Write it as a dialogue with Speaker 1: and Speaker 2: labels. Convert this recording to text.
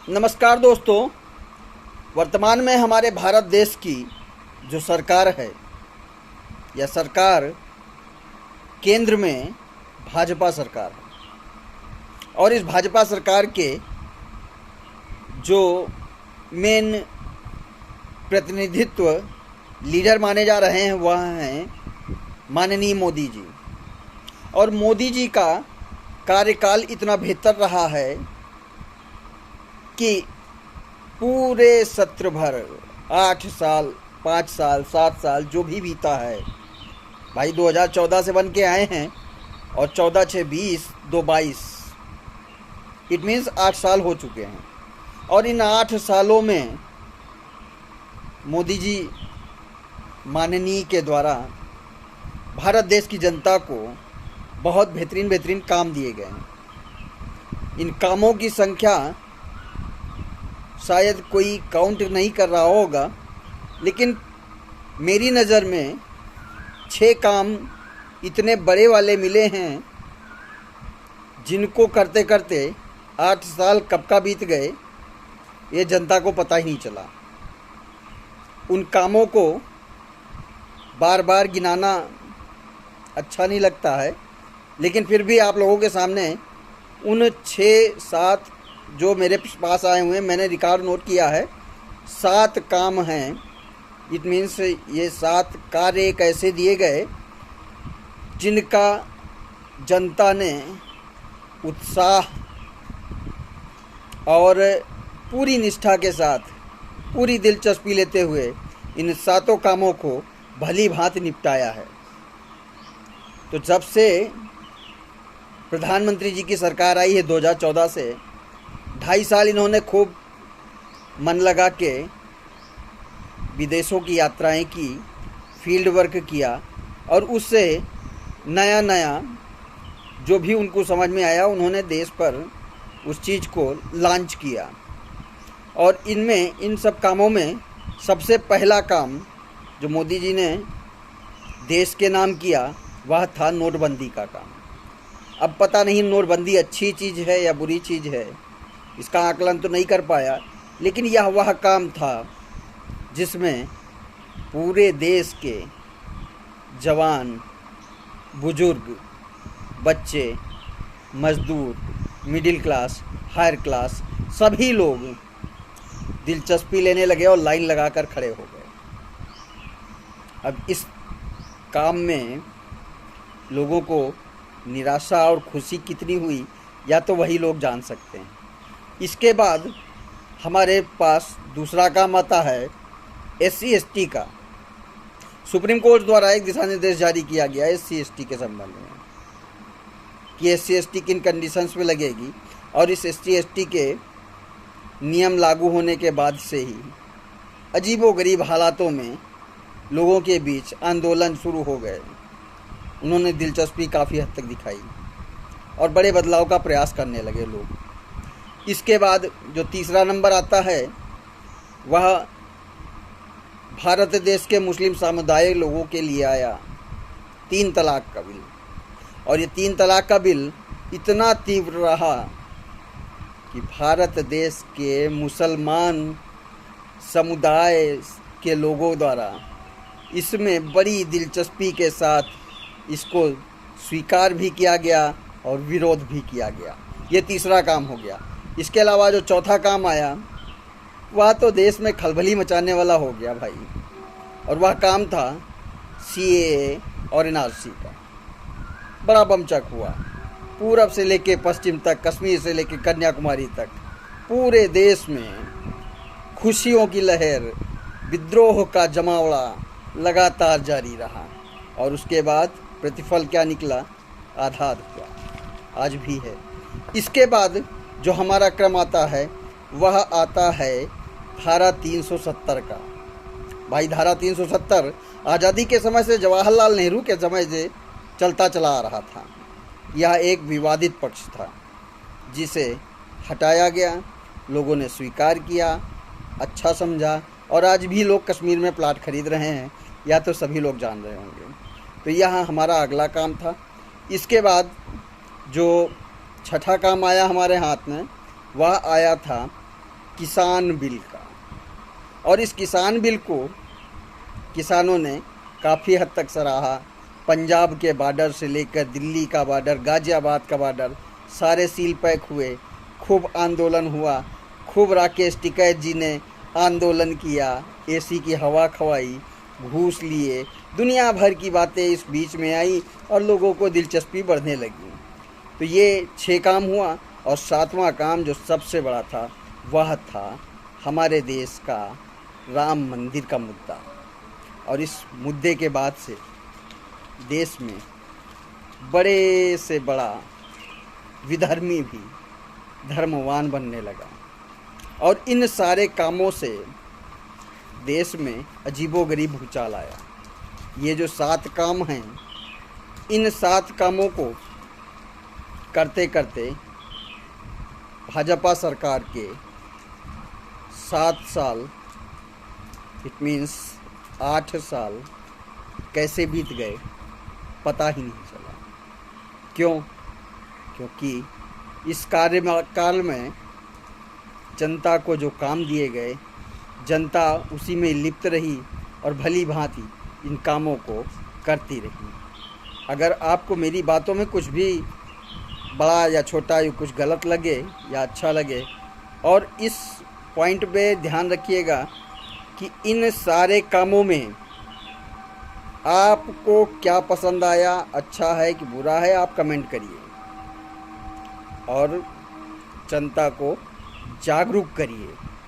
Speaker 1: नमस्कार दोस्तों। वर्तमान में हमारे भारत देश की जो सरकार है, यह सरकार केंद्र में भाजपा सरकार है और इस भाजपा सरकार के जो मेन प्रतिनिधित्व लीडर माने जा रहे हैं वह हैं माननीय मोदी जी। और मोदी जी का कार्यकाल इतना बेहतर रहा है कि पूरे सत्र भर 8 साल, 5 साल, 7 साल जो भी बीता है, भाई 2014 से बन के आए हैं और 14 6 20 2 22, इट मीन्स 8 साल हो चुके हैं। और इन 8 सालों में मोदी जी माननीय के द्वारा भारत देश की जनता को बहुत बेहतरीन काम दिए गए हैं। इन कामों की संख्या शायद कोई काउंट नहीं कर रहा होगा, लेकिन मेरी नज़र में 6 काम इतने बड़े वाले मिले हैं जिनको करते करते 8 साल कब का बीत गए ये जनता को पता ही नहीं चला। उन कामों को बार बार गिनाना अच्छा नहीं लगता है, लेकिन फिर भी आप लोगों के सामने उन 6-7 जो मेरे पास आए हुए हैं मैंने रिकॉर्ड नोट किया है। 7 काम हैं। इट मीन्स ये 7 कार्य एक ऐसे दिए गए जिनका जनता ने उत्साह और पूरी निष्ठा के साथ, पूरी दिलचस्पी लेते हुए इन 7 कामों को भली भांति निपटाया है। तो जब से प्रधानमंत्री जी की सरकार आई है 2014 से 2.5 साल इन्होंने खूब मन लगा के विदेशों की यात्राएं की, फील्ड वर्क किया और उससे नया नया जो भी उनको समझ में आया उन्होंने देश पर उस चीज़ को लॉन्च किया। और इनमें इन सब कामों में सबसे पहला काम जो मोदी जी ने देश के नाम किया वह था नोटबंदी का काम। अब पता नहीं नोटबंदी अच्छी चीज़ है या बुरी चीज़ है, इसका आकलन तो नहीं कर पाया, लेकिन यह वह काम था जिसमें पूरे देश के जवान, बुजुर्ग, बच्चे, मजदूर, मिडिल क्लास, हायर क्लास सभी लोग दिलचस्पी लेने लगे और लाइन लगाकर खड़े हो गए। अब इस काम में लोगों को निराशा और खुशी कितनी हुई या तो वही लोग जान सकते हैं। इसके बाद हमारे पास दूसरा काम आता है SC/ST का। सुप्रीम कोर्ट द्वारा एक दिशा निर्देश जारी किया गया SC/ST के संबंध में कि SC/ST किन कंडीशंस में लगेगी, और इस SC/ST के नियम लागू होने के बाद से ही अजीबोगरीब हालातों में लोगों के बीच आंदोलन शुरू हो गए। उन्होंने दिलचस्पी काफ़ी हद तक दिखाई और बड़े बदलाव का प्रयास करने लगे लोग। इसके बाद जो तीसरा नंबर आता है वह भारत देश के मुस्लिम समुदाय लोगों के लिए आया 3 तलाक का बिल। और ये 3 तलाक का बिल इतना तीव्र रहा कि भारत देश के मुसलमान समुदाय के लोगों द्वारा इसमें बड़ी दिलचस्पी के साथ इसको स्वीकार भी किया गया और विरोध भी किया गया। ये तीसरा काम हो गया। इसके अलावा जो चौथा काम आया वह तो देश में खलबली मचाने वाला हो गया भाई, और वह काम था CAA और NRC का। बड़ा बमचक हुआ। पूरब से लेके पश्चिम तक, कश्मीर से लेके कन्याकुमारी तक पूरे देश में खुशियों की लहर, विद्रोह का जमावड़ा लगातार जारी रहा। और उसके बाद प्रतिफल क्या निकला? आधा हुआ, आज भी है। इसके बाद जो हमारा क्रम आता है वह आता है धारा 370 का। भाई धारा 370 आज़ादी के समय से, जवाहरलाल नेहरू के समय से चलता चला आ रहा था। यह एक विवादित पक्ष था जिसे हटाया गया, लोगों ने स्वीकार किया, अच्छा समझा, और आज भी लोग कश्मीर में प्लाट खरीद रहे हैं, या तो सभी लोग जान रहे होंगे। तो यह हमारा अगला काम था। इसके बाद जो छठा काम आया हमारे हाथ में वह आया था किसान बिल का। और इस किसान बिल को किसानों ने काफ़ी हद तक सराहा। पंजाब के बॉर्डर से लेकर दिल्ली का बॉर्डर, गाज़ियाबाद का बॉर्डर, सारे सील पैक हुए। खूब आंदोलन हुआ, खूब राकेश टिकैत जी ने आंदोलन किया, एसी की हवा खवाई, घूस लिए, दुनिया भर की बातें इस बीच में आई और लोगों को दिलचस्पी बढ़ने लगी। तो ये 6 काम हुआ। और 7वां काम जो सबसे बड़ा था वह था हमारे देश का राम मंदिर का मुद्दा। और इस मुद्दे के बाद से देश में बड़े से बड़ा विधर्मी भी धर्मवान बनने लगा। और इन सारे कामों से देश में अजीबोगरीब भूचाल आया। ये जो 7 काम हैं, इन 7 कामों को करते करते भाजपा सरकार के 7 साल, इट मीन्स 8 साल कैसे बीत गए पता ही नहीं चला। क्यों? क्योंकि इस कार्यकाल में जनता को जो काम दिए गए, जनता उसी में लिप्त रही और भली भांति इन कामों को करती रही। अगर आपको मेरी बातों में कुछ भी बड़ा या छोटा या कुछ गलत लगे या अच्छा लगे, और इस पॉइंट पे ध्यान रखिएगा कि इन सारे कामों में आपको क्या पसंद आया, अच्छा है कि बुरा है, आप कमेंट करिए और जनता को जागरूक करिए।